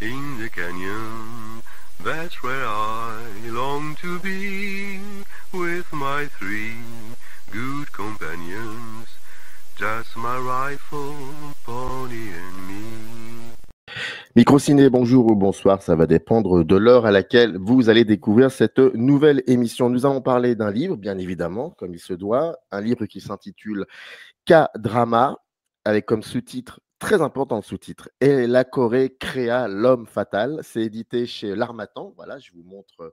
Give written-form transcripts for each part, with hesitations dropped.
In the canyon, that's where I long to be, with my three good companions, just my rifle, pony and me. Microciné, bonjour ou bonsoir, ça va dépendre de l'heure à laquelle vous allez découvrir cette nouvelle émission. Nous allons parler d'un livre, bien évidemment, comme il se doit, un livre qui s'intitule K-Drama, avec comme sous-titre, très important sous-titre, Et la Corée créa l'homme fatal. C'est édité chez L'Harmattan. Voilà, je vous montre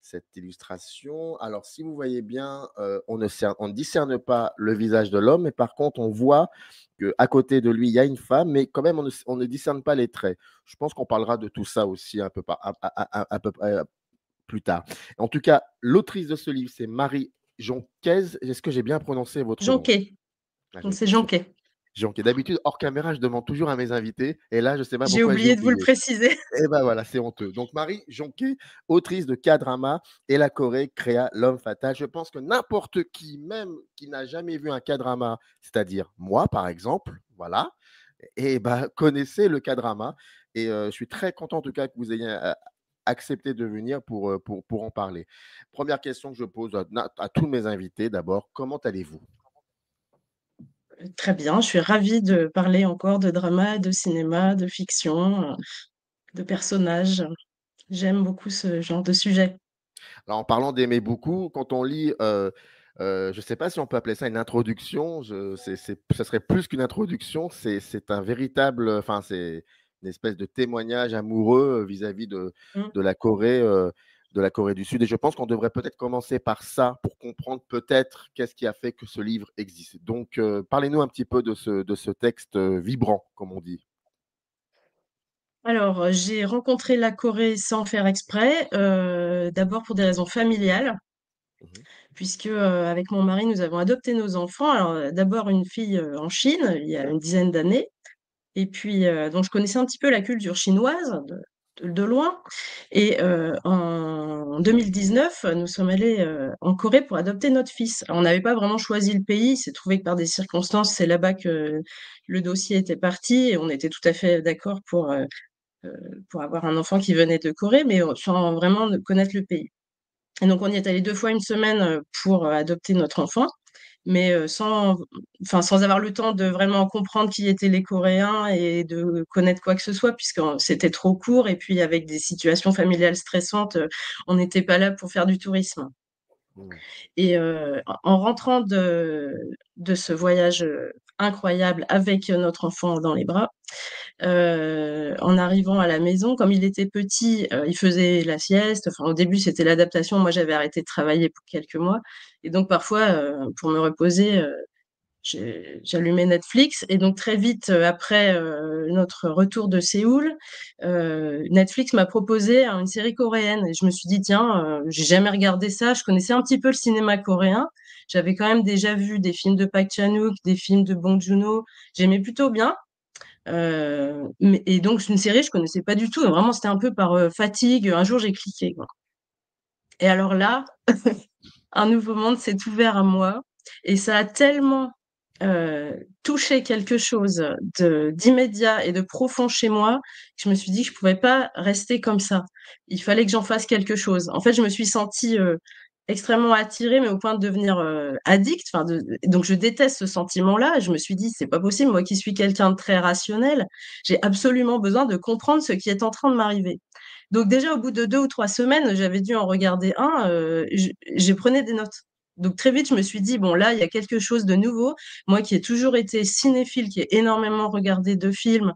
cette illustration. Alors, si vous voyez bien, on ne discerne pas le visage de l'homme, mais par contre, on voit qu'à côté de lui, il y a une femme, mais quand même, on ne discerne pas les traits. Je pense qu'on parlera de tout ça aussi un peu plus tard. En tout cas, l'autrice de ce livre, c'est Marie Jonquez. Est-ce que j'ai bien prononcé votre nom? Jonquet. Ah, Donc c'est Jonquez, super. Jonquet. Jonquez. D'habitude, hors caméra, je demande toujours à mes invités. Et là, je ne sais pas J'ai pourquoi j'ai oublié de vous le oublié. préciser. Et ben voilà, c'est honteux. Donc Marie Jonquet, autrice de K-drama, Et la Corée créa l'homme fatal. Je pense que n'importe qui, même qui n'a jamais vu un K-drama, c'est-à-dire moi par exemple, voilà, et ben connaissez le K-drama. Et je suis très content en tout cas que vous ayez accepté de venir pour en parler. Première question que je pose à tous mes invités d'abord, comment allez-vous? Très bien, je suis ravie de parler encore de drama, de cinéma, de fiction, de personnages. J'aime beaucoup ce genre de sujet. Alors, en parlant d'aimer beaucoup, quand on lit, je ne sais pas si on peut appeler ça une introduction, ça serait plus qu'une introduction, c'est un véritable, enfin, c'est une espèce de témoignage amoureux vis-à-vis Mm. de la Corée, de la Corée du Sud. Et je pense qu'on devrait peut-être commencer par ça pour comprendre peut-être qu'est-ce qui a fait que ce livre existe. Donc, parlez-nous un petit peu de ce texte vibrant, comme on dit. Alors, j'ai rencontré la Corée sans faire exprès, d'abord pour des raisons familiales, Mhm. puisque avec mon mari, nous avons adopté nos enfants. Alors, d'abord une fille en Chine, il y a une dizaine d'années, et puis donc je connaissais un petit peu la culture chinoise de loin. Et en 2019, nous sommes allés en Corée pour adopter notre fils. Alors, on n'avait pas vraiment choisi le pays, il s'est trouvé que par des circonstances, c'est là-bas que le dossier était parti et on était tout à fait d'accord pour avoir un enfant qui venait de Corée, mais sans vraiment connaître le pays. Et donc on y est allé 2 fois une semaine pour adopter notre enfant, mais sans avoir le temps de vraiment comprendre qui étaient les Coréens et de connaître quoi que ce soit, puisque c'était trop court, et puis avec des situations familiales stressantes, on n'était pas là pour faire du tourisme. Mhm. Et en rentrant de ce voyage incroyable avec notre enfant dans les bras, en arrivant à la maison, comme il était petit, il faisait la sieste. Enfin, au début, c'était l'adaptation. Moi, j'avais arrêté de travailler pour quelques mois. Et donc, parfois, pour me reposer, j'allumais Netflix. Et donc, très vite, après notre retour de Séoul, Netflix m'a proposé une série coréenne. Et je me suis dit, tiens, j'ai jamais regardé ça. Je connaissais un petit peu le cinéma coréen. J'avais quand même déjà vu des films de Park Chan-wook, des films de Bong Joon-ho. J'aimais plutôt bien. Et donc, c'est une série, je connaissais pas du tout. Vraiment, c'était un peu par fatigue. Un jour, j'ai cliqué, quoi. Et alors là, un nouveau monde s'est ouvert à moi. Et ça a tellement touché quelque chose d'immédiat et de profond chez moi que je me suis dit que je pouvais pas rester comme ça. Il fallait que j'en fasse quelque chose. En fait, je me suis sentie extrêmement attirée, mais au point de devenir addict. Enfin, donc, je déteste ce sentiment-là. Je me suis dit, c'est pas possible. Moi qui suis quelqu'un de très rationnel, j'ai absolument besoin de comprendre ce qui est en train de m'arriver. Donc déjà, au bout de 2 ou 3 semaines, j'avais dû en regarder un. J'ai prenais des notes. Donc très vite, je me suis dit, bon, là, il y a quelque chose de nouveau. Moi qui ai toujours été cinéphile, qui ai énormément regardé de films,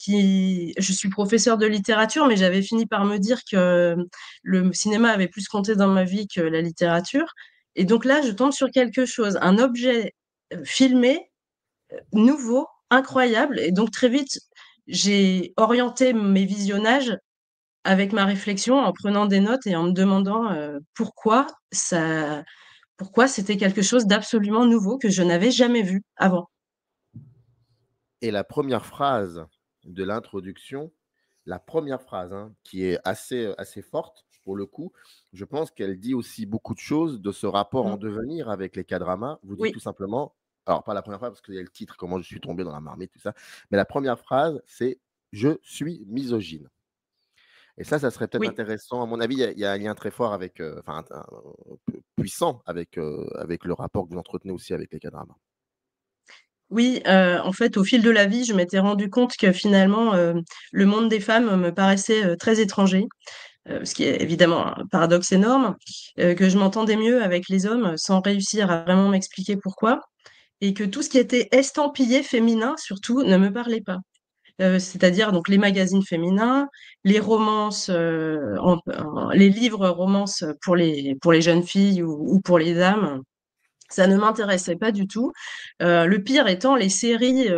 je suis professeure de littérature, mais j'avais fini par me dire que le cinéma avait plus compté dans ma vie que la littérature. Et donc là, je tombe sur quelque chose, un objet filmé, nouveau, incroyable. Et donc très vite, j'ai orienté mes visionnages avec ma réflexion, en prenant des notes et en me demandant pourquoi c'était quelque chose d'absolument nouveau que je n'avais jamais vu avant. Et la première phrase de l'introduction, la première phrase, hein, qui est assez forte pour le coup, je pense qu'elle dit aussi beaucoup de choses de ce rapport en Mm. devenir avec les K-dramas. Vous dites Oui, tout simplement, alors pas la première phrase parce qu'il y a le titre, comment je suis tombé dans la marmite, tout ça, mais la première phrase, c'est « Je suis misogyne ». Et ça serait peut-être Oui. intéressant. À mon avis, il y a un lien très fort avec, enfin, puissant avec le rapport que vous entretenez aussi avec les K-dramas. Oui, en fait, au fil de la vie, je m'étais rendu compte que finalement, le monde des femmes me paraissait, très étranger, ce qui est évidemment un paradoxe énorme, que je m'entendais mieux avec les hommes sans réussir à vraiment m'expliquer pourquoi et que tout ce qui était estampillé féminin, surtout, ne me parlait pas. C'est-à-dire donc les magazines féminins, les romances, les livres romances pour les jeunes filles ou pour les dames, ça ne m'intéressait pas du tout. Le pire étant les séries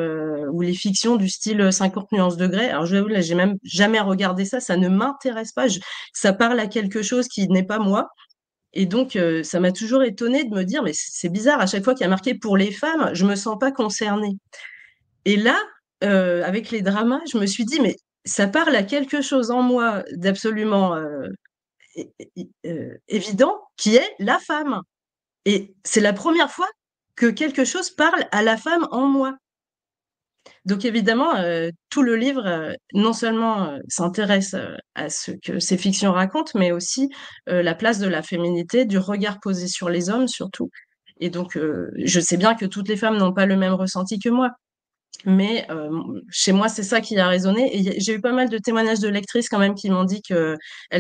ou les fictions du style 50 nuances degrés. Alors, je vous avoue, là, j'ai même jamais regardé ça. Ça ne m'intéresse pas. Ça parle à quelque chose qui n'est pas moi. Et donc, ça m'a toujours étonnée de me dire, mais c'est bizarre, à chaque fois qu'il y a marqué pour les femmes, je me sens pas concernée. Et là, avec les dramas, je me suis dit, mais ça parle à quelque chose en moi d'absolument évident, qui est la femme. Et c'est la première fois que quelque chose parle à la femme en moi. Donc évidemment, tout le livre, non seulement s'intéresse à ce que ces fictions racontent, mais aussi la place de la féminité, du regard posé sur les hommes surtout. Et donc, je sais bien que toutes les femmes n'ont pas le même ressenti que moi, mais chez moi, c'est ça qui a résonné. Et j'ai eu pas mal de témoignages de lectrices quand même qui m'ont dit qu'elles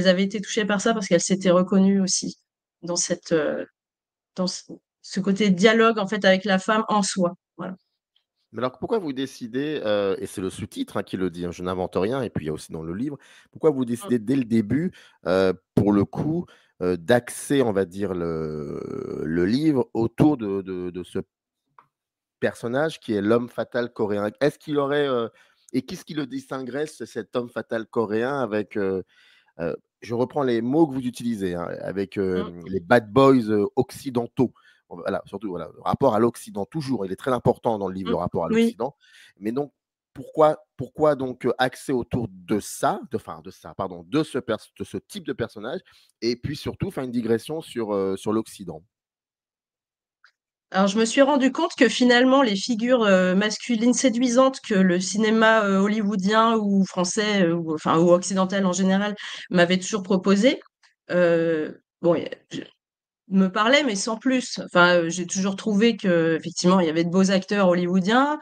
avaient été touchées par ça parce qu'elles s'étaient reconnues aussi dans dans ce côté dialogue en fait avec la femme en soi. Voilà. Mais alors pourquoi vous décidez, et c'est le sous-titre, hein, qui le dit, hein, je n'invente rien et puis il y a aussi dans le livre, pourquoi vous Mm. décidez dès le début, pour le coup, d'axer, on va dire, le livre autour de ce personnage qui est l'homme fatal coréen? Est-ce qu'il aurait, et qu'est-ce qui le distinguerait, cet homme fatal coréen avec, je reprends les mots que vous utilisez, hein, avec, Mm. les bad boys, occidentaux. Voilà, surtout, voilà, le rapport à l'Occident toujours, il est très important dans le livre, Mm. le rapport à Oui. l'Occident. Mais donc pourquoi donc, axer autour de ça, pardon, de ce type de personnage et puis surtout faire une digression sur l'Occident? Alors, je me suis rendu compte que finalement, les figures masculines séduisantes que le cinéma hollywoodien ou français, ou, enfin, ou occidental en général, m'avait toujours proposé, bon, me parlaient, mais sans plus. Enfin, j'ai toujours trouvé que, effectivement, il y avait de beaux acteurs hollywoodiens,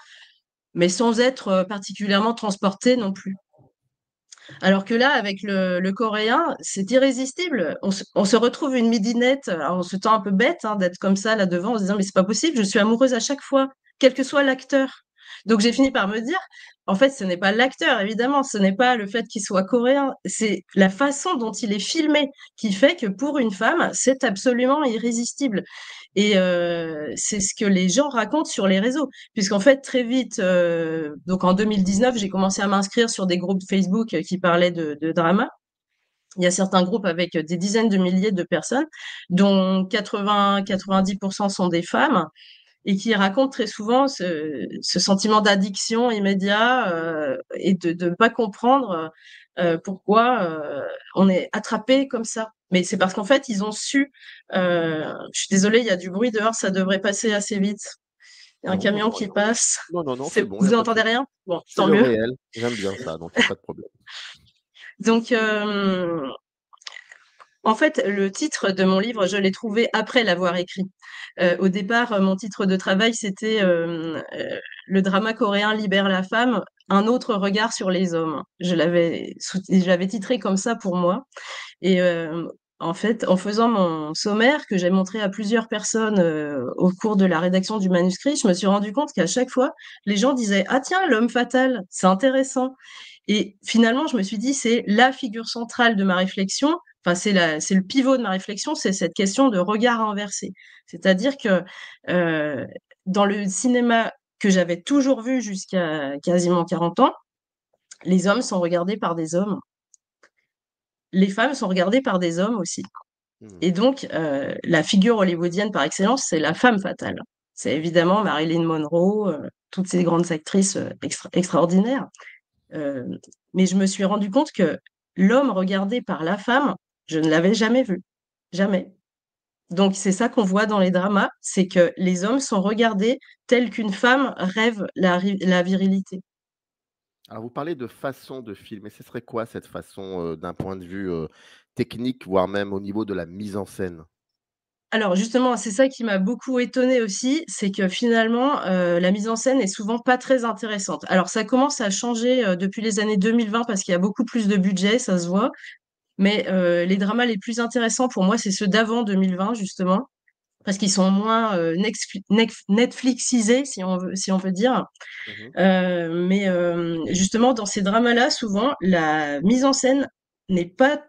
mais sans être particulièrement transportés non plus. Alors que là, avec le coréen, c'est irrésistible. On se retrouve une midinette, alors on se sent un peu bête hein, d'être comme ça là devant en se disant mais c'est pas possible, je suis amoureuse à chaque fois, quel que soit l'acteur. Donc j'ai fini par me dire, en fait, ce n'est pas l'acteur, évidemment, ce n'est pas le fait qu'il soit coréen, c'est la façon dont il est filmé qui fait que pour une femme, c'est absolument irrésistible. Et c'est ce que les gens racontent sur les réseaux. Puisqu'en fait, très vite, donc en 2019, j'ai commencé à m'inscrire sur des groupes Facebook qui parlaient de drama. Il y a certains groupes avec des dizaines de milliers de personnes, dont 80-90% sont des femmes, et qui racontent très souvent ce sentiment d'addiction immédiat et de ne pas comprendre pourquoi on est attrapé comme ça. Mais c'est parce qu'en fait, ils ont su. Je suis désolée, il y a du bruit dehors, ça devrait passer assez vite. Il y a un Non, camion j'entends qui rien. passe. Non, non, non, c'est bon, il y a Vous pas de entendez souci. rien? Bon, C'est tant le mieux. réel, j'aime bien ça, donc il y a pas de problème. Donc, en fait, le titre de mon livre, je l'ai trouvé après l'avoir écrit. Au départ, mon titre de travail, c'était Le drama coréen libère la femme, un autre regard sur les hommes. Je l'avais titré comme ça pour moi. Et en fait, en faisant mon sommaire que j'ai montré à plusieurs personnes au cours de la rédaction du manuscrit, je me suis rendu compte qu'à chaque fois, les gens disaient ah tiens, l'homme fatal, c'est intéressant. Et finalement, je me suis dit c'est la figure centrale de ma réflexion. Enfin, c'est le pivot de ma réflexion, c'est cette question de regard inversé. C'est-à-dire que euh, dans le cinéma que j'avais toujours vu jusqu'à quasiment 40 ans, les hommes sont regardés par des hommes. Les femmes sont regardées par des hommes aussi. Mmh. Et donc, la figure hollywoodienne par excellence, c'est la femme fatale. C'est évidemment Marilyn Monroe, toutes ces grandes actrices extraordinaires. Euh, mais je me suis rendu compte que l'homme regardé par la femme, je ne l'avais jamais vu. Jamais. Donc, c'est ça qu'on voit dans les dramas, c'est que les hommes sont regardés tels qu'une femme rêve la virilité. Alors vous parlez de façon de filmer, ce serait quoi cette façon, d'un point de vue, technique, voire même au niveau de la mise en scène? Alors justement, c'est ça qui m'a beaucoup étonnée aussi, c'est que finalement, la mise en scène est souvent pas très intéressante. Alors ça commence à changer, depuis les années 2020 parce qu'il y a beaucoup plus de budget, ça se voit. Mais les dramas les plus intéressants pour moi, c'est ceux d'avant 2020 justement, parce qu'ils sont moins, Netflixisés si on veut dire. Mmh. Mais justement dans ces dramas-là, souvent la mise en scène n'est pas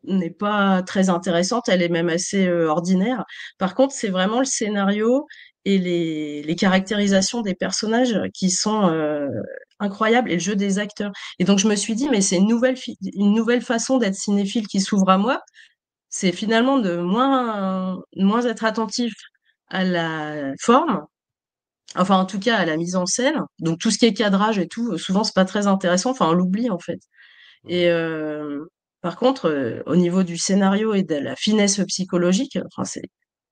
n'est pas très intéressante, elle est même assez, ordinaire. Par contre, c'est vraiment le scénario et les caractérisations des personnages qui sont, incroyables et le jeu des acteurs. Et donc je me suis dit: «Mais c'est une nouvelle façon d'être cinéphile qui s'ouvre à moi». C'est finalement de moins être attentif à la forme, enfin en tout cas à la mise en scène. Donc tout ce qui est cadrage et tout, souvent c'est pas très intéressant, enfin on l'oublie en fait. Et Mmh. par contre, au niveau du scénario et de la finesse psychologique, enfin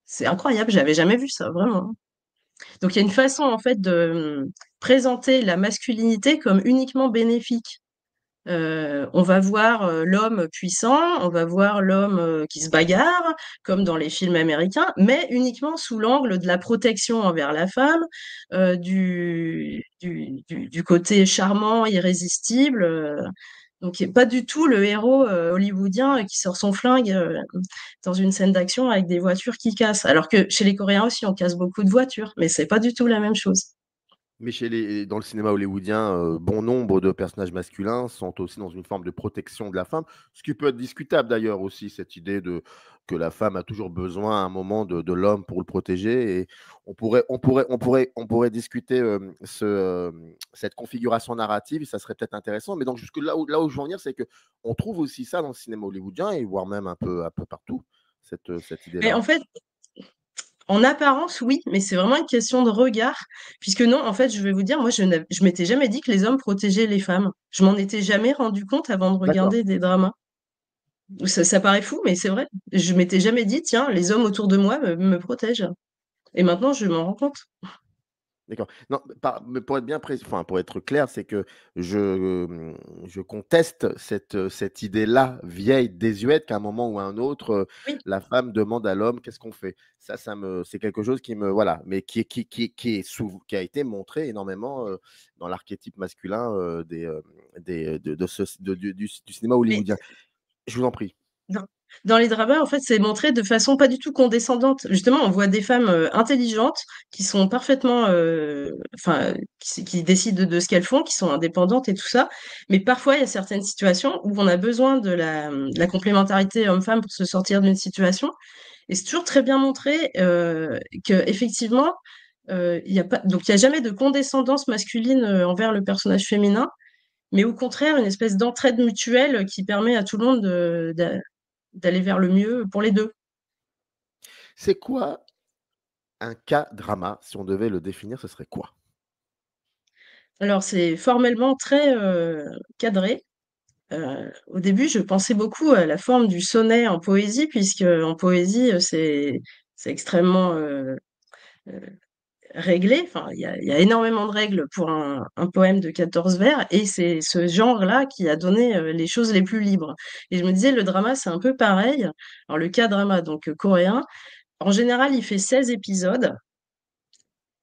c'est incroyable, j'avais jamais vu ça, vraiment. Donc il y a une façon en fait de, présenter la masculinité comme uniquement bénéfique. On va voir, l'homme puissant, on va voir l'homme, qui se bagarre, comme dans les films américains, mais uniquement sous l'angle de la protection envers la femme, du côté charmant, irrésistible, donc pas du tout le héros, hollywoodien, qui sort son flingue, dans une scène d'action avec des voitures qui cassent. Alors que chez les Coréens aussi, on casse beaucoup de voitures, mais c'est pas du tout la même chose. Mais dans le cinéma hollywoodien, bon nombre de personnages masculins sont aussi dans une forme de protection de la femme, ce qui peut être discutable d'ailleurs aussi, cette idée de que la femme a toujours besoin à un moment de l'homme pour le protéger et on pourrait discuter, cette configuration narrative, ça serait peut-être intéressant. Mais donc jusque là où je veux en venir, c'est qu'on trouve aussi ça dans le cinéma hollywoodien et voire même un peu partout, cette Mais idée-là. en fait, en apparence, oui, mais c'est vraiment une question de regard, puisque non, en fait, je vais vous dire, moi, je m'étais jamais dit que les hommes protégeaient les femmes. Je m'en étais jamais rendu compte avant de D'accord. regarder des dramas. Ça paraît fou, mais c'est vrai. Je m'étais jamais dit, tiens, les hommes autour de moi me protègent. Et maintenant, je m'en rends compte. D'accord. Non, mais pour être bien précis, enfin, pour être clair, c'est que je conteste cette idée-là vieille, désuète, qu'à un moment ou à un autre, Oui. la femme demande à l'homme: «Qu'est-ce qu'on fait?» C'est quelque chose qui me voilà, mais qui a été montré énormément, dans l'archétype masculin, de ce du cinéma Mais hollywoodien. Je vous en prie. Dans dans les dramas, en fait, c'est montré de façon pas du tout condescendante. Justement, on voit des femmes, intelligentes qui sont parfaitement, enfin, qui décident de ce qu'elles font, qui sont indépendantes et tout ça. Mais parfois, il y a certaines situations où on a besoin de la complémentarité homme-femme pour se sortir d'une situation et c'est toujours très bien montré, qu'effectivement, il y a jamais de condescendance masculine, envers le personnage féminin, mais au contraire, une espèce d'entraide mutuelle qui permet à tout le monde d'aller vers le mieux pour les 2. C'est quoi un K-drama? Si on devait le définir, ce serait quoi? Alors c'est formellement très, cadré. Au début, je pensais beaucoup à la forme du sonnet en poésie puisque en poésie, c'est extrêmement, heu, réglé. Enfin, il y a énormément de règles pour un poème de 14 vers et c'est ce genre-là qui a donné, les choses les plus libres et je me disais le drama, c'est un peu pareil. Alors le K-drama donc, coréen, en général, il fait 16 épisodes.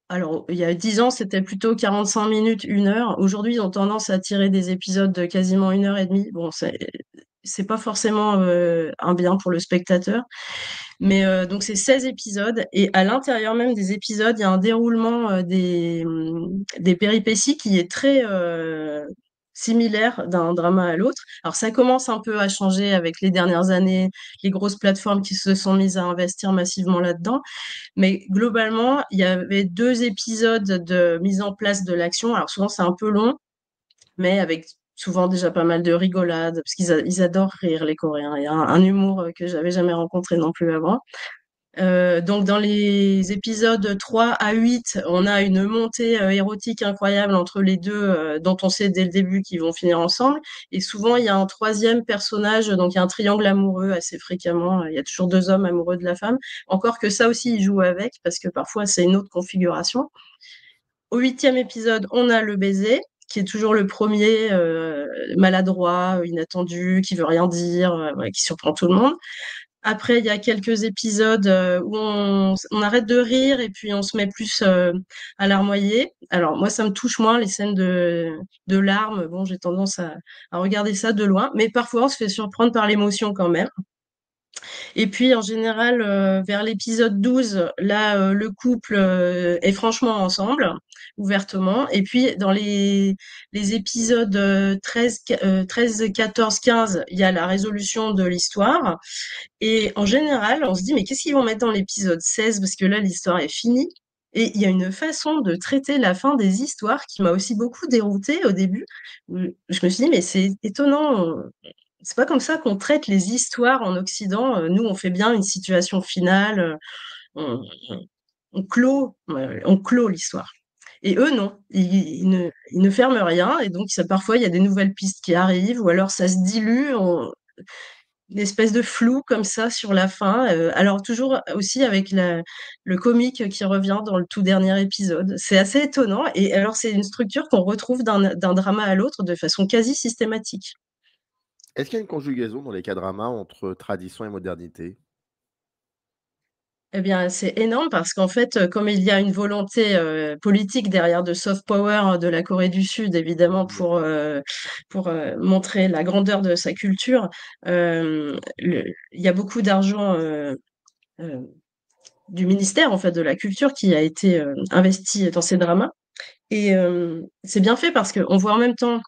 Alors, il y a 10 ans, c'était plutôt 45 minutes, 1 heure. Aujourd'hui, ils ont tendance à tirer des épisodes de quasiment 1 heure et demie. Bon, c'est pas forcément, un bien pour le spectateur. Mais, donc c'est 16 épisodes et à l'intérieur même des épisodes, il y a un déroulement, des péripéties qui est très, similaire d'un drama à l'autre. Alors ça commence un peu à changer avec les dernières années, les grosses plateformes qui se sont mises à investir massivement là-dedans. Mais globalement, il y avait 2 épisodes de mise en place de l'action. Alors souvent, c'est un peu long, mais avec souvent déjà pas mal de rigolades, parce qu'ils adorent rire, les Coréens. Il y a un humour, que j'avais jamais rencontré non plus avant. Donc dans les épisodes 3 à 8, on a une montée, érotique incroyable entre les 2, dont on sait dès le début qu'ils vont finir ensemble et souvent il y a un troisième personnage, donc il y a un triangle amoureux assez fréquemment, il y a toujours 2 hommes amoureux de la femme. Encore que ça aussi, ils jouent avec parce que parfois c'est une autre configuration. Au 8e épisode, on a le baiser qui est toujours le premier, maladroit, inattendu, qui veut rien dire, ouais, qui surprend tout le monde. Après, il y a quelques épisodes où on arrête de rire et puis on se met plus à larmoyer. Alors moi, ça me touche moins les scènes de larmes. Bon, j'ai tendance à regarder ça de loin, mais parfois on se fait surprendre par l'émotion quand même. Et puis en général, vers l'épisode 12, là, le couple est franchement ensemble, ouvertement. Et puis dans les épisodes 13, 14, 15, il y a la résolution de l'histoire. Et en général, on se dit, mais qu'est-ce qu'ils vont mettre dans l'épisode 16? Parce que là, l'histoire est finie. Et il y a une façon de traiter la fin des histoires qui m'a aussi beaucoup déroutée au début. Je me suis dit, mais c'est étonnant. C'est pas comme ça qu'on traite les histoires en Occident. Nous, on fait bien une situation finale. On, on clôt l'histoire. Et eux, non. Ils ne ferment rien. Et donc, parfois, il y a des nouvelles pistes qui arrivent, ou alors ça se dilue. Une espèce de flou comme ça sur la fin. Alors toujours aussi avec le comique qui revient dans le tout dernier épisode. C'est assez étonnant. Et alors c'est une structure qu'on retrouve d'un drama à l'autre de façon quasi systématique. Est-ce qu'il y a une conjugaison dans les K-dramas entre tradition et modernité? Eh bien, c'est énorme parce qu'en fait, comme il y a une volonté politique derrière de soft power de la Corée du Sud, évidemment, Mhm. pour montrer la grandeur de sa culture, il y a beaucoup d'argent euh, du ministère en fait de la Culture qui a été investi dans ces dramas. Et c'est bien fait parce qu'on voit en même temps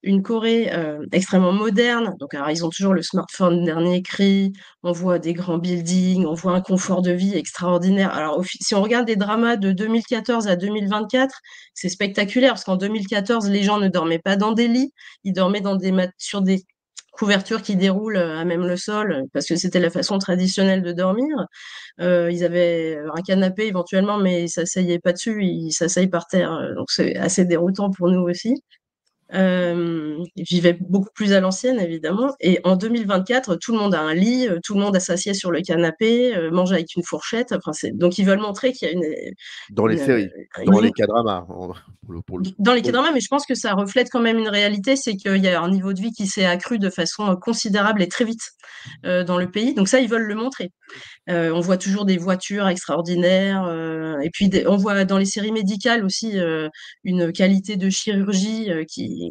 une Corée extrêmement moderne. Donc, alors, ils ont toujours le smartphone dernier cri, on voit des grands buildings, on voit un confort de vie extraordinaire. Alors, si on regarde des dramas de 2014 à 2024, c'est spectaculaire parce qu'en 2014, les gens ne dormaient pas dans des lits, ils dormaient sur des couvertures qui déroulent à même le sol parce que c'était la façon traditionnelle de dormir. Ils avaient un canapé éventuellement, mais ils s'asseyaient pas dessus, ils s'asseyent par terre. Donc c'est assez déroutant pour nous aussi. Ils vivaient beaucoup plus à l'ancienne, évidemment. Et en 2024, tout le monde a un lit, tout le monde s'assied sur le canapé, mange avec une fourchette. Enfin, donc ils veulent montrer qu'il y a Dans les une, séries, dans les une, K-dramas, pour le coup. dans les Oui. K-dramas, mais je pense que ça reflète quand même une réalité, c'est qu'il y a un niveau de vie qui s'est accru de façon considérable et très vite dans le pays. Donc ça, ils veulent le montrer. On voit toujours des voitures extraordinaires. Et puis, on voit dans les séries médicales aussi une qualité de chirurgie qui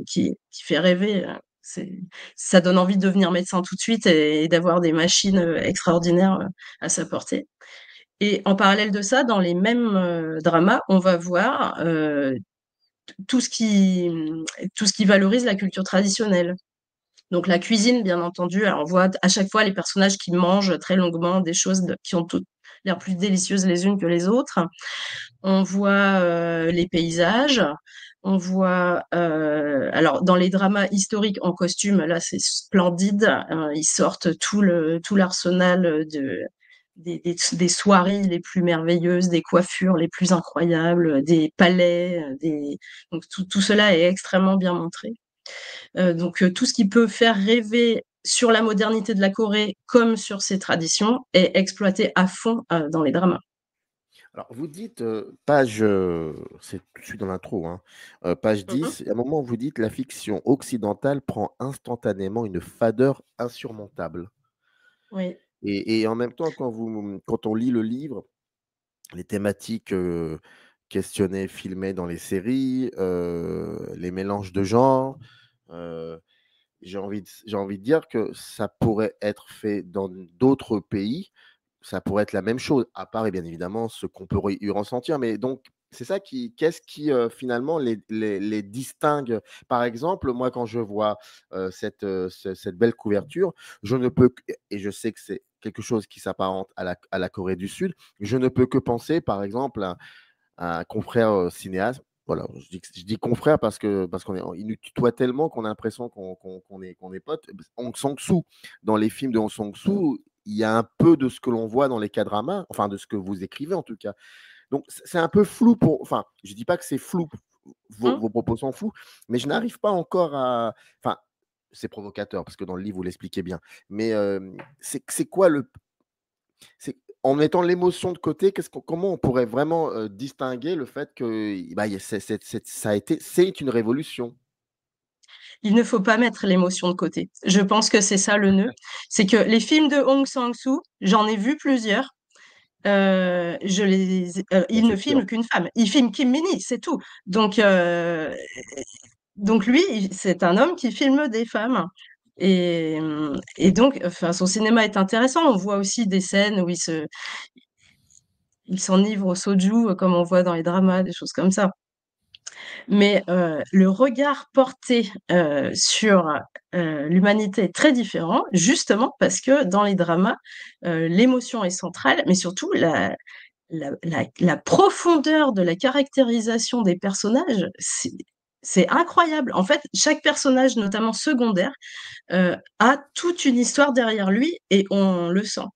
fait rêver. Ça donne envie de devenir médecin tout de suite et d'avoir des machines extraordinaires à sa portée. Et en parallèle de ça, dans les mêmes dramas, on va voir tout ce qui, tout ce qui valorise la culture traditionnelle. Donc la cuisine, bien entendu, alors on voit à chaque fois les personnages qui mangent très longuement des choses qui ont toutes l'air plus délicieuses les unes que les autres. On voit les paysages. On voit, alors dans les dramas historiques en costume, là c'est splendide. Ils sortent tout l'arsenal des soirées les plus merveilleuses, des coiffures les plus incroyables, des palais, donc tout cela est extrêmement bien montré. Donc tout ce qui peut faire rêver sur la modernité de la Corée comme sur ses traditions est exploité à fond dans les dramas. Alors, vous dites, page, c'est tout de suite dans l'intro, hein, page Mhm. 10, à un moment, vous dites: «La fiction occidentale prend instantanément une fadeur insurmontable» Oui. et en même temps, quand on lit le livre, les thématiques, questionnées, filmées dans les séries, les mélanges de genres, heu, j'ai envie de dire que ça pourrait être fait dans d'autres pays. Ça pourrait être la même chose, à part et bien évidemment ce qu'on peut y ressentir. Mais donc, c'est ça qu'est-ce qui finalement les distingue? Par exemple, moi, quand je vois cette belle couverture, je ne peux et je sais que c'est quelque chose qui s'apparente à la Corée du Sud, je ne peux que penser, par exemple, à un confrère cinéaste. Voilà, je dis confrère parce qu'on est, il nous tutoie tellement qu'on a l'impression qu'on est potes. Hong Sang-soo, dans les films de Hong Sang-soo, il y a un peu de ce que l'on voit dans les K-dramas, enfin de ce que vous écrivez en tout cas. Donc c'est un peu flou enfin, je dis pas que c'est flou, Hum, vos propos sont flous, mais je n'arrive pas encore à, enfin, c'est provocateur parce que dans le livre vous l'expliquez bien, mais c'est quoi c'est en mettant l'émotion de côté, comment on pourrait vraiment distinguer le fait que bah, ça a été, c'est une révolution? Il ne faut pas mettre l'émotion de côté. Je pense que c'est ça le nœud. C'est que les films de Hong Sang-soo, j'en ai vu plusieurs. J'en Il ne suis sûr. filme qu'une femme. Il filme Kim Min-hee, c'est tout. Donc lui, c'est un homme qui filme des femmes. Et donc, enfin, son cinéma est intéressant. On voit aussi des scènes où il s'enivre au soju, comme on voit dans les dramas, des choses comme ça. Mais le regard porté sur l'humanité est très différent, justement parce que dans les dramas, l'émotion est centrale, mais surtout la profondeur de la caractérisation des personnages, c'est incroyable. En fait, chaque personnage, notamment secondaire, a toute une histoire derrière lui et on le sent.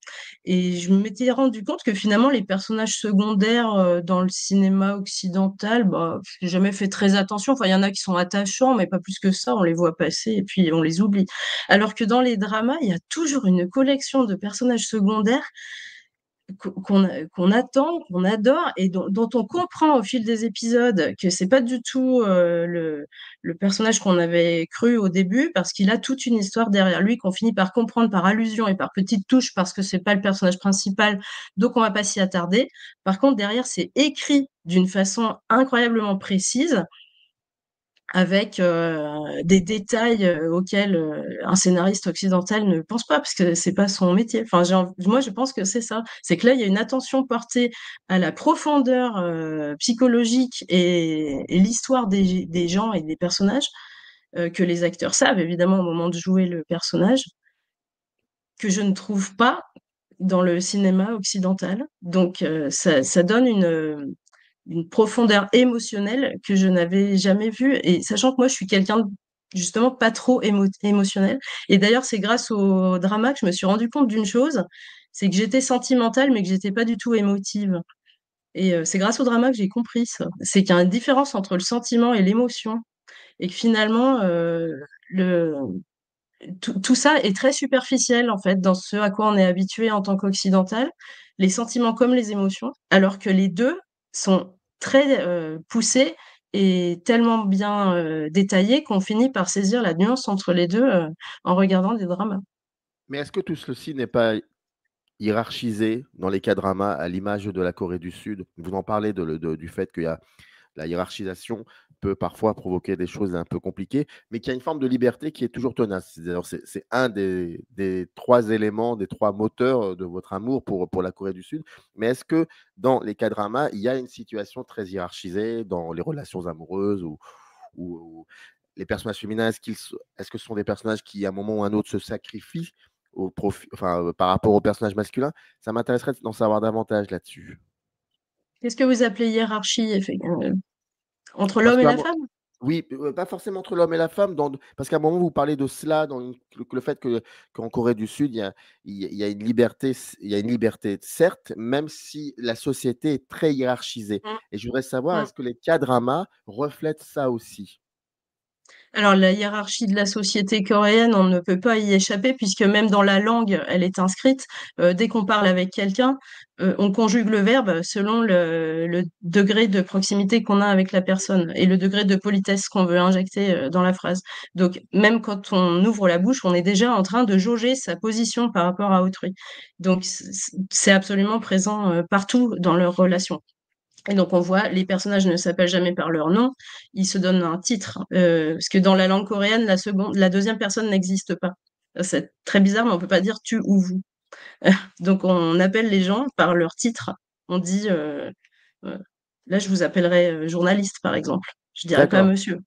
Et je m'étais rendu compte que finalement, les personnages secondaires dans le cinéma occidental, bah, j'ai jamais fait très attention. Enfin, il y en a qui sont attachants, mais pas plus que ça. On les voit passer et puis on les oublie. Alors que dans les dramas, il y a toujours une collection de personnages secondaires qu'on attend, qu'on adore et dont on comprend au fil des épisodes que c'est pas du tout le personnage qu'on avait cru au début parce qu'il a toute une histoire derrière lui qu'on finit par comprendre par allusion et par petites touches parce que c'est pas le personnage principal, donc on va pas s'y attarder. Par contre, derrière, c'est écrit d'une façon incroyablement précise avec des détails auxquels un scénariste occidental ne pense pas, parce que c'est pas son métier. Enfin, moi, je pense que c'est ça. C'est que là, il y a une attention portée à la profondeur psychologique et l'histoire des gens et des personnages que les acteurs savent, évidemment, au moment de jouer le personnage, que je ne trouve pas dans le cinéma occidental. Donc, ça donne une profondeur émotionnelle que je n'avais jamais vue. Et sachant que moi, je suis quelqu'un de, justement pas trop émotionnel. Et d'ailleurs, c'est grâce au drama que je me suis rendu compte d'une chose, c'est que j'étais sentimentale, mais que j'étais pas du tout émotive. Et c'est grâce au drama que j'ai compris ça. C'est qu'il y a une différence entre le sentiment et l'émotion. Et que finalement, le, tout ça est très superficiel, en fait, dans ce à quoi on est habitué en tant qu'occidental, les sentiments comme les émotions, alors que les deux sont très poussés et tellement bien détaillés qu'on finit par saisir la nuance entre les deux en regardant des dramas. Mais est-ce que tout ceci n'est pas hiérarchisé dans les K-dramas à l'image de la Corée du Sud? Vous en parlez du fait qu'il y a la hiérarchisation peut parfois provoquer des choses un peu compliquées, mais qu'il y a une forme de liberté qui est toujours tenace. C'est un des 3 éléments, des 3 moteurs de votre amour pour la Corée du Sud. Mais est-ce que dans les K-dramas, il y a une situation très hiérarchisée dans les relations amoureuses ou les personnages féminins, est-ce que ce sont des personnages qui, à un moment ou à un autre, se sacrifient par rapport aux personnages masculins? Ça m'intéresserait d'en savoir davantage là-dessus. Qu'est-ce que vous appelez hiérarchie entre Parce l'homme et qu'à un la mo femme? Oui, pas forcément entre l'homme et la femme, parce qu'à un moment, vous parlez de cela, dans le fait qu'en Corée du Sud, il y a une liberté, certes, même si la société est très hiérarchisée. Mm, Et je voudrais savoir, mm. est-ce que les K-dramas reflètent ça aussi? Alors, la hiérarchie de la société coréenne, on ne peut pas y échapper puisque même dans la langue, elle est inscrite. Dès qu'on parle avec quelqu'un, on conjugue le verbe selon le degré de proximité qu'on a avec la personne et le degré de politesse qu'on veut injecter dans la phrase. Donc, même quand on ouvre la bouche, on est déjà en train de jauger sa position par rapport à autrui. Donc, c'est absolument présent partout dans leurs relations. Et donc on voit, les personnages ne s'appellent jamais par leur nom, ils se donnent un titre. Parce que dans la langue coréenne, la deuxième personne n'existe pas. C'est très bizarre, mais on peut pas dire tu ou vous. Donc on appelle les gens par leur titre. On dit, euh, là je vous appellerai journaliste par exemple. Je dirais pas D'accord. monsieur.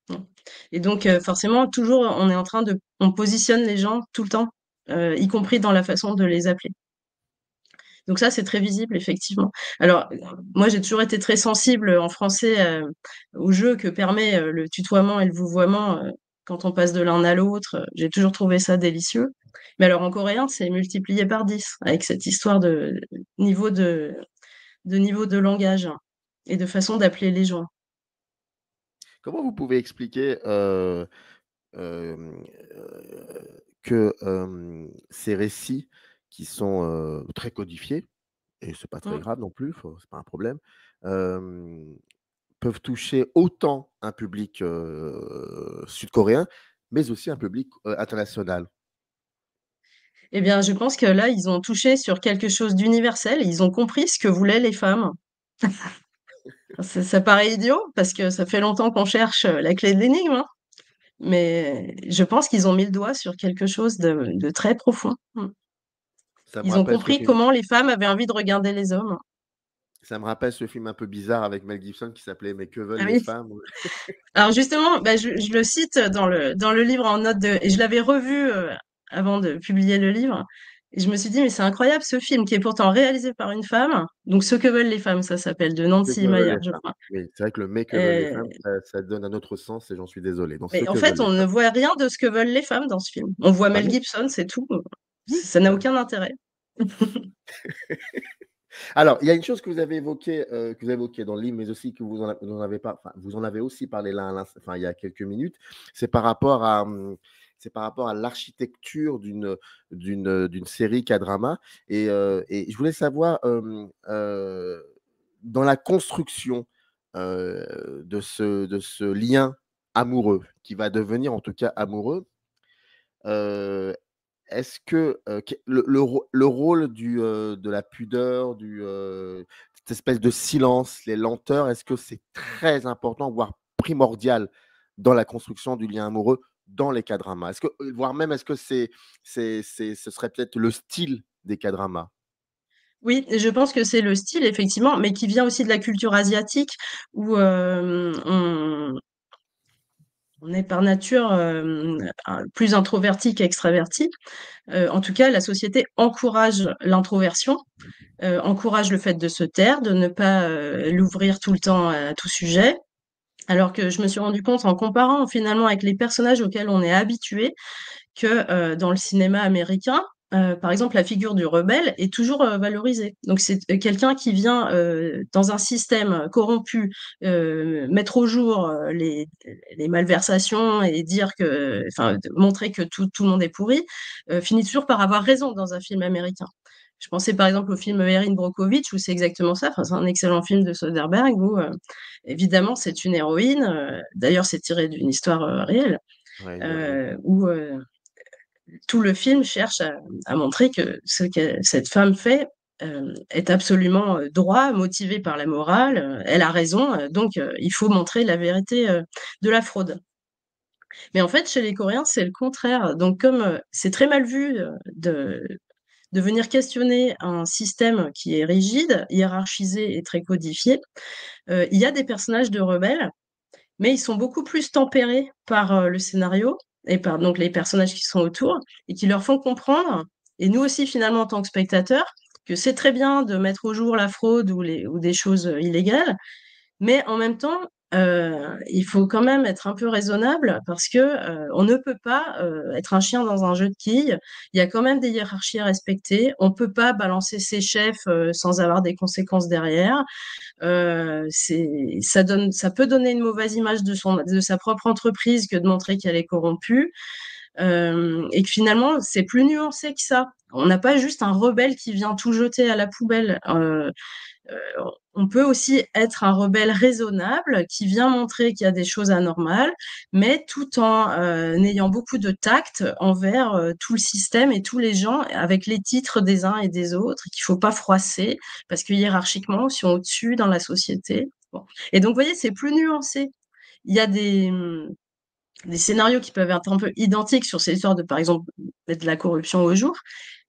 Non. Et donc forcément, toujours on positionne les gens tout le temps, y compris dans la façon de les appeler. Donc ça, c'est très visible, effectivement. Alors, moi, j'ai toujours été très sensible en français au jeu que permet le tutoiement et le vouvoiement quand on passe de l'un à l'autre. J'ai toujours trouvé ça délicieux. Mais alors, en coréen, c'est multiplié par 10 avec cette histoire niveau de, de niveau de langage et de façon d'appeler les gens. Comment vous pouvez expliquer, hem, que, ces récits qui sont très codifiés, et c'est pas très Mmh. grave non plus, c'est pas un problème, peuvent toucher autant un public sud-coréen, mais aussi un public international. Eh bien, je pense que là, ils ont touché sur quelque chose d'universel. Ils ont compris ce que voulaient les femmes. Ça paraît idiot parce que ça fait longtemps qu'on cherche la clé de l'énigme, hein, mais je pense qu'ils ont mis le doigt sur quelque chose de très profond. Ça me Ils ont rappelle ce compris film comment les femmes avaient envie de regarder les hommes. Ça me rappelle ce film un peu bizarre avec Mel Gibson qui s'appelait «Mais que veulent Ah les oui. femmes?» Alors justement, bah, je le cite dans le livre en note de, et je l'avais revu avant de publier le livre. Et je me suis dit, mais c'est incroyable ce film qui est pourtant réalisé par une femme. Donc, Ce que veulent les femmes, ça s'appelle, de «Que Nancy veulent Meyer, les je femmes?» crois. Oui, c'est vrai que le «Mais que veulent les Euh, femmes», ça donne un autre sens et j'en suis désolé. Donc «Ce mais en que veulent fait, les on ne femmes». voit rien de ce que veulent les femmes dans ce film. On voit Ah Mel non? Gibson, c'est tout. Oui, Ça n'a bah aucun intérêt. alors, il y a une chose que vous évoquez dans le livre, mais aussi que vous en avez pas enfin, vous en avez aussi parlé là, enfin, il y a quelques minutes, c'est par rapport à, c'est par rapport à l'architecture d'une série K-drama, et je voulais savoir, dans la construction, de ce lien amoureux, qui va devenir en tout cas amoureux, heu est-ce que, le rôle de la pudeur, cette espèce de silence, les lenteurs, est-ce que c'est très important, voire primordial dans la construction du lien amoureux dans les K-dramas? Est-ce que, voire même, est-ce que ce serait peut-être le style des K-dramas? Oui, je pense que c'est le style, effectivement, mais qui vient aussi de la culture asiatique où on est par nature plus introverti qu'extraverti. En tout cas, la société encourage l'introversion, encourage le fait de se taire, de ne pas l'ouvrir tout le temps à tout sujet. Alors que je me suis rendu compte en comparant finalement avec les personnages auxquels on est habitué que dans le cinéma américain, par exemple, la figure du rebelle est toujours valorisée. Donc c'est quelqu'un qui vient dans un système corrompu mettre au jour les malversations et dire que, enfin, montrer que tout le monde est pourri, finit toujours par avoir raison dans un film américain. Je pensais par exemple au film Erin Brockovich où c'est exactement ça. Enfin, c'est un excellent film de Soderbergh où évidemment c'est une héroïne. D'ailleurs, c'est tiré d'une histoire réelle Ouais, oui. où tout le film cherche à montrer que ce que cette femme fait est absolument droit, motivé par la morale, elle a raison, donc il faut montrer la vérité de la fraude. Mais en fait, chez les Coréens, c'est le contraire. Donc comme c'est très mal vu de venir questionner un système qui est rigide, hiérarchisé et très codifié, il y a des personnages de rebelles mais ils sont beaucoup plus tempérés par le scénario et par donc les personnages qui sont autour et qui leur font comprendre, et nous aussi finalement en tant que spectateurs, que c'est très bien de mettre au jour la fraude ou des choses illégales, mais en même temps, il faut quand même être un peu raisonnable parce que on ne peut pas être un chien dans un jeu de quilles. Il y a quand même des hiérarchies à respecter. On ne peut pas balancer ses chefs sans avoir des conséquences derrière. Ça peut donner une mauvaise image de sa propre entreprise que de montrer qu'elle est corrompue. Et que finalement, c'est plus nuancé que ça. On n'a pas juste un rebelle qui vient tout jeter à la poubelle. On peut aussi être un rebelle raisonnable qui vient montrer qu'il y a des choses anormales, mais tout en ayant beaucoup de tact envers tout le système et tous les gens, avec les titres des uns et des autres, qu'il ne faut pas froisser, parce que hiérarchiquement, ils sont au-dessus dans la société. Bon. Et donc, vous voyez, c'est plus nuancé. Il y a des scénarios qui peuvent être un peu identiques sur ces histoires de, par exemple, mettre de la corruption au jour,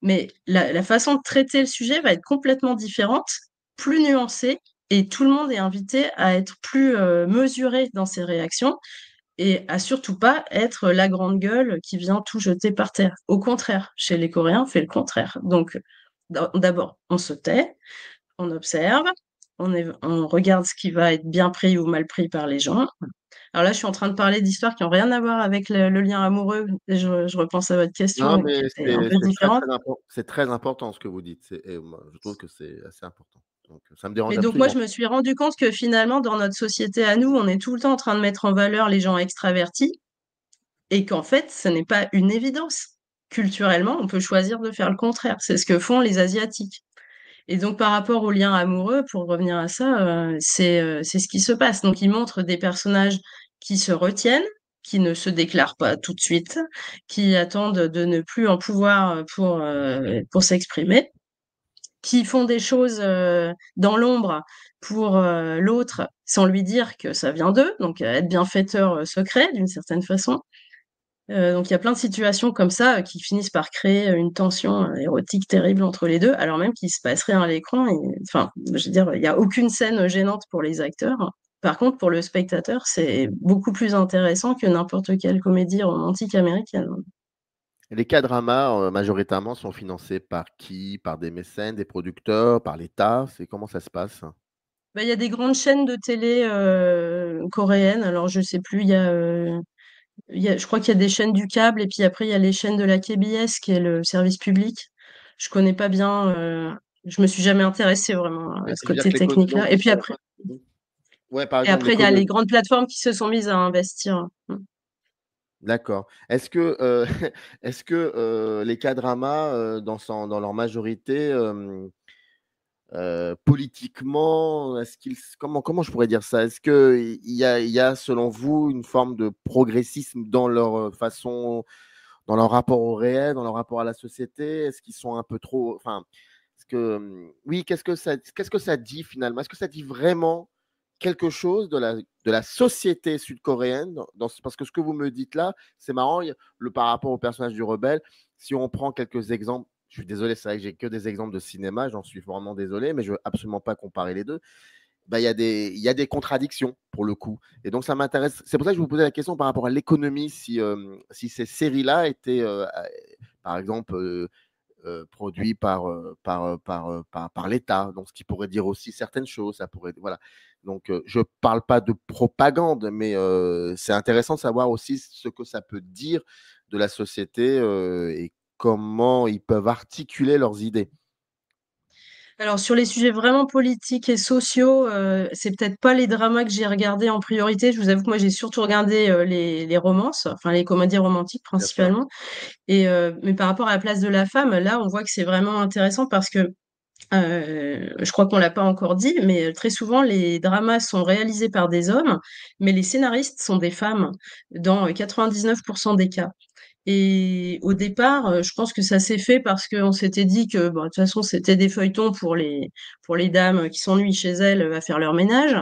mais la façon de traiter le sujet va être complètement différente, plus nuancée, et tout le monde est invité à être plus mesuré dans ses réactions et à surtout pas être la grande gueule qui vient tout jeter par terre. Au contraire, chez les Coréens, on fait le contraire. Donc, d'abord, on se tait, on observe, on regarde ce qui va être bien pris ou mal pris par les gens. Alors là, je suis en train de parler d'histoires qui n'ont rien à voir avec le lien amoureux. Et je repense à votre Non, question qui mais était un peu différente. c'est très important ce que vous dites, et moi, je trouve que c'est assez important. Donc ça me dérange Mais donc moi, absolument je me suis rendu compte que finalement, dans notre société à nous, on est tout le temps en train de mettre en valeur les gens extravertis et qu'en fait, ce n'est pas une évidence. culturellement, on peut choisir de faire le contraire. C'est ce que font les Asiatiques. Et donc, par rapport au lien amoureux, pour revenir à ça, c'est ce qui se passe. Donc, ils montrent des personnages qui se retiennent, qui ne se déclarent pas tout de suite, qui attendent de ne plus en pouvoir pour s'exprimer, qui font des choses dans l'ombre pour l'autre sans lui dire que ça vient d'eux, donc être bienfaiteur secret d'une certaine façon. Donc il y a plein de situations comme ça qui finissent par créer une tension érotique terrible entre les deux, alors même qu'il se passe rien à l'écran. Enfin, je veux dire, il n'y a aucune scène gênante pour les acteurs. Par contre, pour le spectateur, c'est beaucoup plus intéressant que n'importe quelle comédie romantique américaine. Les K-dramas, majoritairement, sont financés par qui? Par des mécènes, des producteurs, par l'État? Comment ça se passe? Bah, il y a des grandes chaînes de télé coréennes. Alors, je sais plus, je crois qu'il y a des chaînes du câble et puis après, il y a les chaînes de la KBS qui est le service public. Je connais pas bien, je me suis jamais intéressée vraiment Ouais, à ce je veux dire côté que donc technique-là. ouais, par Et exemple, après, il y a les grandes plateformes qui se sont mises à investir. d'accord. Est-ce que, est-ce que, les K-dramas, dans leur majorité, politiquement, comment je pourrais dire ça? Est-ce qu'il y a, selon vous, une forme de progressisme dans leur, façon, dans leur rapport au réel, dans leur rapport à la société? Est-ce qu'ils sont un peu trop, enfin, est-ce que, oui, qu'est-ce que ça dit finalement? Est-ce que ça dit vraiment quelque chose de la société sud-coréenne parce que ce que vous me dites là, c'est marrant, par rapport au personnage du rebelle, si on prend quelques exemples, je suis désolé, c'est vrai que j'ai que des exemples de cinéma, j'en suis vraiment désolé, mais je veux absolument pas comparer les deux. Bah, il y a des contradictions pour le coup. Et donc, ça m'intéresse. C'est pour ça que je vous posais la question par rapport à l'économie, si ces séries-là étaient, par exemple, produit par l'État, donc ce qui pourrait dire aussi certaines choses, ça pourrait, voilà. Donc, je parle pas de propagande, mais c'est intéressant de savoir aussi ce que ça peut dire de la société et comment ils peuvent articuler leurs idées. Alors, sur les sujets vraiment politiques et sociaux, c'est peut-être pas les dramas que j'ai regardés en priorité. Je vous avoue que moi, j'ai surtout regardé les romances, enfin les comédies romantiques Bien sûr. principalement. Mais par rapport à la place de la femme, là, on voit que c'est vraiment intéressant parce que je crois qu'on l'a pas encore dit, mais très souvent, les dramas sont réalisés par des hommes, mais les scénaristes sont des femmes dans 99% des cas. Et au départ, je pense que ça s'est fait parce qu'on s'était dit que, bon, de toute façon, c'était des feuilletons pour les dames qui s'ennuient chez elles à faire leur ménage.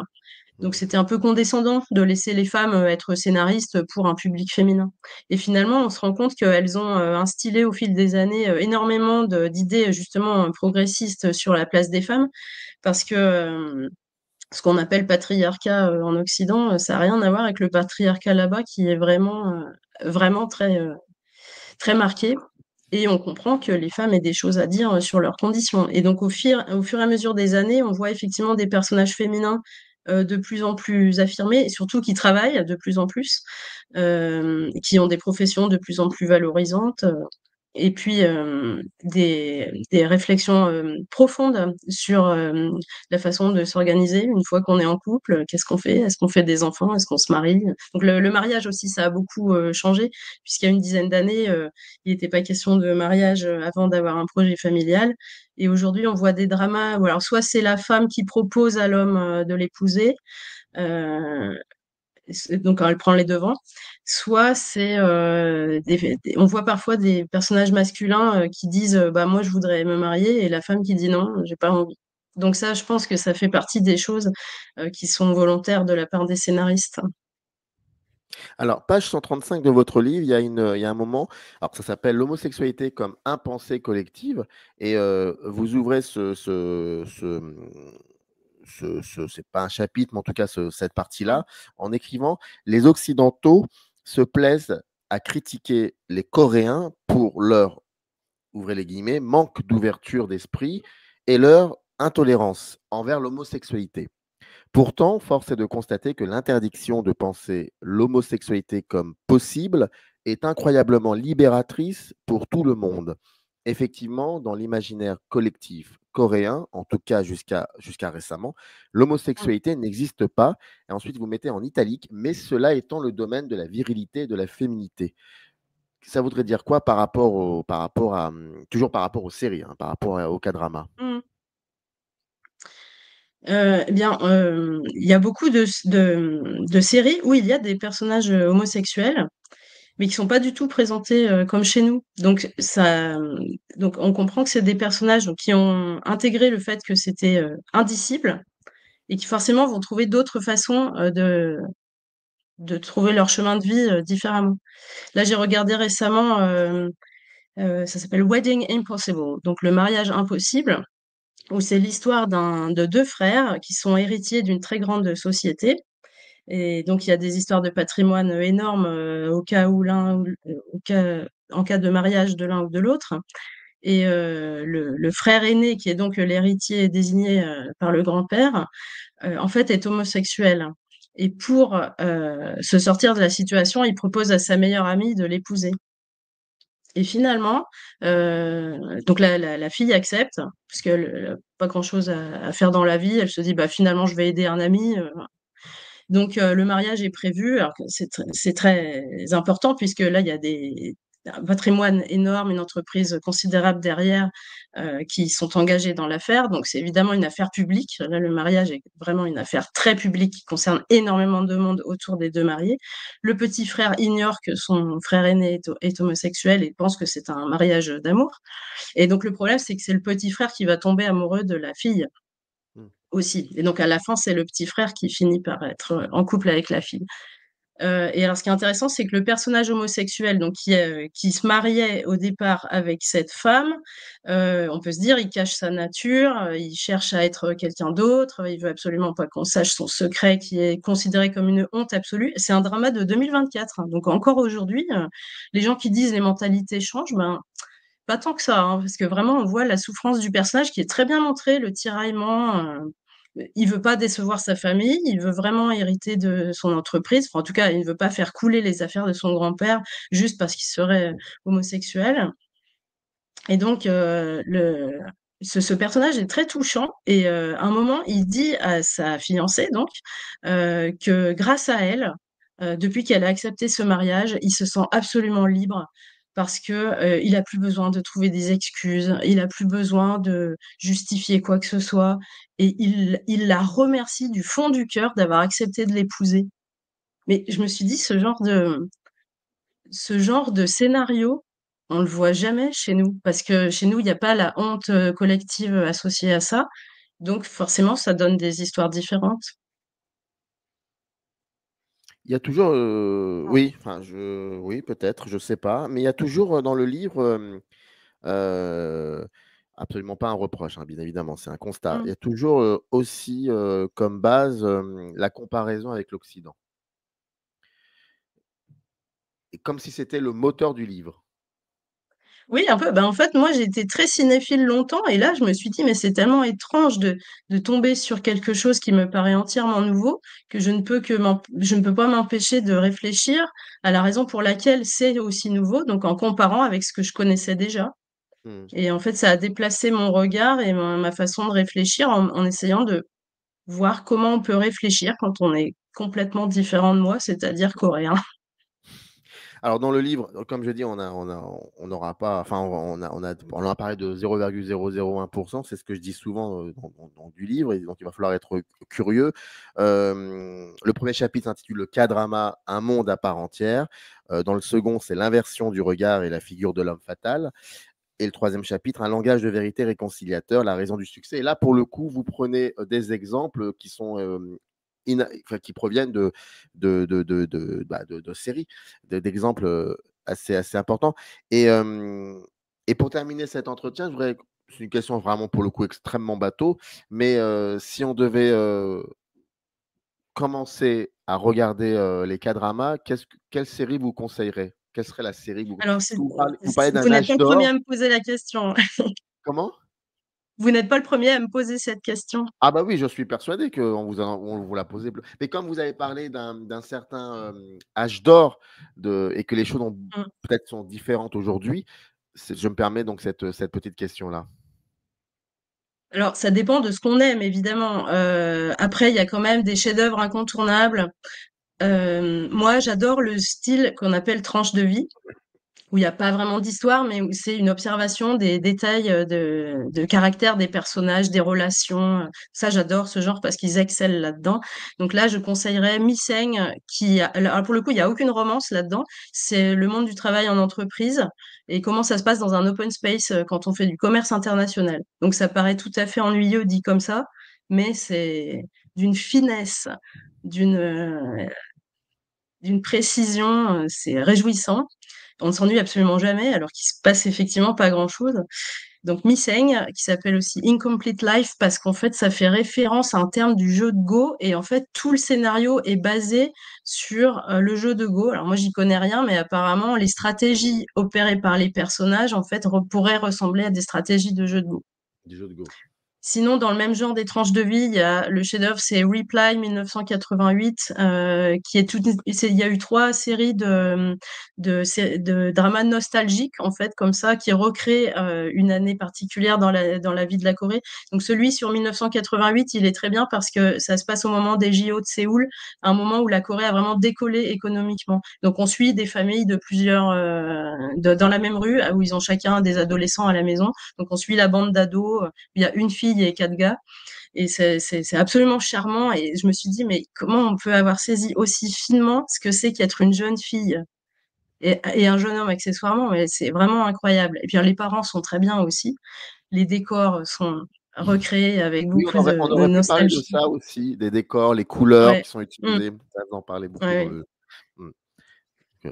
Donc Mhm. c'était un peu condescendant de laisser les femmes être scénaristes pour un public féminin. Et finalement, on se rend compte qu'elles ont instillé au fil des années énormément d'idées justement progressistes sur la place des femmes, parce que ce qu'on appelle patriarcat en Occident, ça n'a rien à voir avec le patriarcat là-bas qui est vraiment très marqué. Et on comprend que les femmes aient des choses à dire sur leurs conditions. Et donc, au fur et à mesure des années, on voit effectivement des personnages féminins de plus en plus affirmés, et surtout qui travaillent de plus en plus, qui ont des professions de plus en plus valorisantes, et puis des réflexions profondes sur la façon de s'organiser une fois qu'on est en couple. Qu'est-ce qu'on fait? Est-ce qu'on fait des enfants? Est-ce qu'on se marie? Donc le mariage aussi, ça a beaucoup changé, puisqu'il y a une dizaine d'années, il n'était pas question de mariage avant d'avoir un projet familial. Et aujourd'hui, on voit des dramas où alors soit c'est la femme qui propose à l'homme de l'épouser, euh, donc elle prend les devants, soit c'est on voit parfois des personnages masculins qui disent bah moi je voudrais me marier et la femme qui dit non, j'ai pas envie. Donc ça, je pense que ça fait partie des choses qui sont volontaires de la part des scénaristes. Alors, page 135 de votre livre, il y a un moment, alors ça s'appelle l'homosexualité comme impensée collective, et vous ouvrez c'est pas un chapitre, mais en tout cas cette partie-là, en écrivant: les Occidentaux se plaisent à critiquer les Coréens pour leur, ouvrez les guillemets, manque d'ouverture d'esprit et leur intolérance envers l'homosexualité. Pourtant, force est de constater que l'interdiction de penser l'homosexualité comme possible est incroyablement libératrice pour tout le monde. Effectivement, dans l'imaginaire collectif coréen, en tout cas jusqu'à récemment, l'homosexualité n'existe pas. Et ensuite, vous mettez en italique, mais cela étant le domaine de la virilité et de la féminité. ça voudrait dire quoi par rapport à, toujours par rapport aux séries, hein, par rapport au K-drama? Mmh. Eh bien, il y a beaucoup de séries où il y a des personnages, homosexuels, mais qui sont pas du tout présentés, comme chez nous. Donc on comprend que c'est des personnages donc qui ont intégré le fait que c'était, indicible et qui forcément vont trouver d'autres façons, de trouver leur chemin de vie, différemment. Là, j'ai regardé récemment, ça s'appelle Wedding Impossible, donc le mariage impossible, où c'est l'histoire de 2 frères qui sont héritiers d'une très grande société et donc il y a des histoires de patrimoine, énormes, au cas où au cas en cas de mariage de l'un ou de l'autre et le frère aîné qui est donc l'héritier désigné, par le grand-père, en fait est homosexuel et pour, se sortir de la situation, il propose à sa meilleure amie de l'épouser. Et finalement, donc la fille accepte, parce qu'elle a pas grand-chose à faire dans la vie. Elle se dit: «Bah, finalement, je vais aider un ami», donc le mariage est prévu. Alors que c'est très important puisque là, il y a un patrimoine énorme, une entreprise considérable derrière, qui sont engagés dans l'affaire. Donc c'est évidemment une affaire publique. Là, le mariage est vraiment une affaire très publique qui concerne énormément de monde autour des 2 mariés. Le petit frère ignore que son frère aîné est homosexuel et pense que c'est un mariage, d'amour et donc le problème, c'est que c'est le petit frère qui va tomber amoureux de la fille Mmh. aussi et donc à la fin, c'est le petit frère qui finit par être, en couple avec la fille. Et alors ce qui est intéressant, c'est que le personnage homosexuel, donc qui se mariait au départ avec cette femme, on peut se dire, il cache sa nature, il cherche à être quelqu'un d'autre, il veut absolument pas qu'on sache son secret qui est considéré comme une honte absolue. C'est un drama de 2024, hein, donc encore aujourd'hui, les gens qui disent: «Les mentalités changent», ben, pas tant que ça, hein, parce que vraiment on voit la souffrance du personnage qui est très bien montrée, le tiraillement, il veut pas décevoir sa famille, il veut vraiment hériter de son entreprise. Enfin, en tout cas, il ne veut pas faire couler les affaires de son grand-père juste parce qu'il serait homosexuel. Et donc, ce personnage est très touchant. Et à un moment, il dit à sa fiancée, donc, que grâce à elle, depuis qu'elle a accepté ce mariage, il se sent absolument libre parce que il a plus besoin de trouver des excuses, il a plus besoin de justifier quoi que ce soit. Et il la remercie du fond du cœur d'avoir accepté de l'épouser. Mais je me suis dit, ce genre de scénario, on le voit jamais chez nous, parce que chez nous, il y a pas la honte, collective, associée à ça, donc forcément, ça donne des histoires différentes. Il y a toujours, oui, enfin, oui, peut-être, je sais pas, mais il y a toujours, dans le livre, heu, absolument pas un reproche, hein, bien évidemment, c'est un constat. Il Mmh. y a toujours, aussi, comme base, la comparaison avec l'Occident et comme si c'était le moteur du livre. Oui, un peu. Ben, en fait, moi, j'ai été très cinéphile longtemps et là, je me suis dit: «Mais c'est tellement étrange de tomber sur quelque chose qui me paraît entièrement nouveau, que je ne peux pas m'empêcher de réfléchir à la raison pour laquelle c'est aussi nouveau», donc en comparant avec ce que je connaissais déjà. Mmh. Et en fait, ça a déplacé mon regard et ma façon de réfléchir en essayant de voir comment on peut réfléchir quand on est complètement différent de moi, c'est-à-dire coréen. Alors dans le livre, comme je dis, on n'aura pas, enfin on a parlé de 0,001, c'est ce que je dis souvent, dans du livre et donc il va falloir être curieux. Le premier chapitre s'intitule «Le K-drama, un monde à part entière». Dans le second, c'est l'inversion du regard et la figure de l'homme fatal et le troisième chapitre, un langage de vérité réconciliateur, la raison du succès. Et là, pour le coup, vous prenez, des exemples qui sont, enfin, qui proviennent de séries, d'exemples, assez importants et et pour terminer cet entretien, je voudrais c'est une question vraiment pour le coup extrêmement bateau, mais si on devait, commencer à regarder, les K-dramas, quelle série vous conseillerez? Quelle serait la série que Alors parce que vous parlez vous d'un n'êtes pas âge le premier d'or. à me poser la question. Comment? Vous n'êtes pas le premier à me poser cette question. Ah bah oui, je suis persuadé on vous l'a posé ple mais comme vous avez parlé d'un certain, âge d'or et que les choses ont Mmh. peut-être sont différentes aujourd'hui, je me permets donc cette petite question-là. Alors ça dépend de ce qu'on aime évidemment, après il y a quand même des chefs-d'œuvre incontournables. Moi j'adore le style qu'on appelle tranche de vie. où il n'y a pas vraiment d'histoire, mais où c'est une observation des détails de caractère des personnages, des relations. Ça, j'adore ce genre parce qu'ils excellent là-dedans. Donc là, je conseillerais Missing, alors pour le coup, il n'y a aucune romance là-dedans. C'est le monde du travail en entreprise et comment ça se passe dans un open space quand on fait du commerce international. Donc ça paraît tout à fait ennuyeux dit comme ça, mais c'est d'une finesse, d'une précision, c'est réjouissant. On ne s'ennuie absolument jamais, alors qu'il se passe effectivement pas grand-chose. Donc Missing, qui s'appelle aussi Incomplete Life, parce qu'en fait, ça fait référence à un terme du jeu de Go, et en fait, tout le scénario est basé sur le jeu de Go. Alors moi, j'y connais rien, mais apparemment, les stratégies opérées par les personnages, en fait, pourraient ressembler à des stratégies de jeu de Go. Du jeu de Go. Sinon, dans le même genre des tranches de vie, il y a le chef-d'œuvre, c'est Reply 1988, qui est il y a eu 3 séries de dramas nostalgiques, en fait, comme ça, qui recréent une année particulière dans la vie de la Corée. Donc, celui sur 1988, il est très bien parce que ça se passe au moment des JO de Séoul, un moment où la Corée a vraiment décollé économiquement. Donc, on suit des familles de plusieurs, dans la même rue, où ils ont chacun des adolescents à la maison. Donc, on suit la bande d'ados. Il y a une fille et 4 gars. Et c'est absolument charmant. Et je me suis dit, mais comment on peut avoir saisi aussi finement ce que c'est qu'être une jeune fille et un jeune homme accessoirement, mais c'est vraiment incroyable. Et puis les parents sont très bien aussi. Les décors sont recréés avec Oui, beaucoup on de aurait pu parler de nostalgie. ça aussi, des décors, les couleurs Ouais. qui sont Mm. utilisées. Ça, vous en parlez beaucoup Ouais, dans ouais. le. Mm.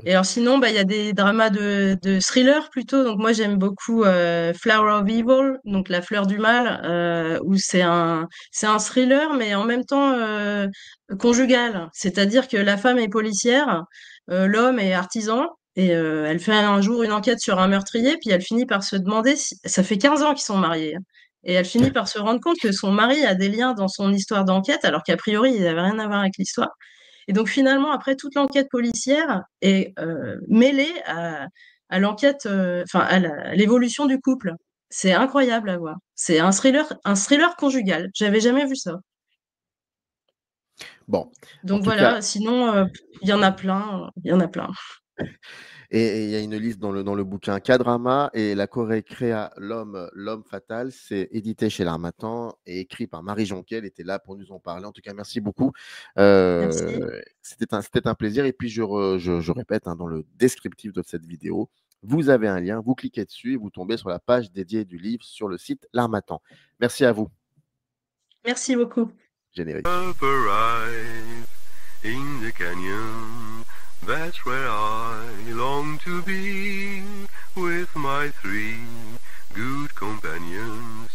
Et alors sinon, il y a des dramas de thriller plutôt. Donc moi, j'aime beaucoup Flower of Evil, donc La fleur du mal, où c'est un thriller, mais en même temps conjugal. C'est-à-dire que la femme est policière, l'homme est artisan, et elle fait un jour une enquête sur un meurtrier, puis elle finit par se demander si... Ça fait 15 ans qu'ils sont mariés, hein. Et elle finit par se rendre compte que son mari a des liens dans son histoire d'enquête, alors qu'a priori, il n'avait rien à voir avec l'histoire. Et donc finalement, après, toute l'enquête policière est mêlée à l'enquête, à l'évolution du couple. C'est incroyable à voir. C'est un thriller conjugal. J'avais jamais vu ça. Bon, en Donc tout cas, voilà, sinon, il y en a plein, il y en a plein. et il y a une liste dans le bouquin K-drama et La Corée créa l'homme fatal. C'est édité chez l'Harmattan et écrit par Marie Jonquet. Elle était là pour nous en parler. En tout cas, merci beaucoup. Merci. C'était un plaisir. Et puis, je répète, hein, dans le descriptif de cette vidéo, vous avez un lien, vous cliquez dessus et vous tombez sur la page dédiée du livre sur le site l'Harmattan. Merci à vous. Merci beaucoup. Générique. Up arrive in the canyon, that's where I long to be, with my 3 good companions,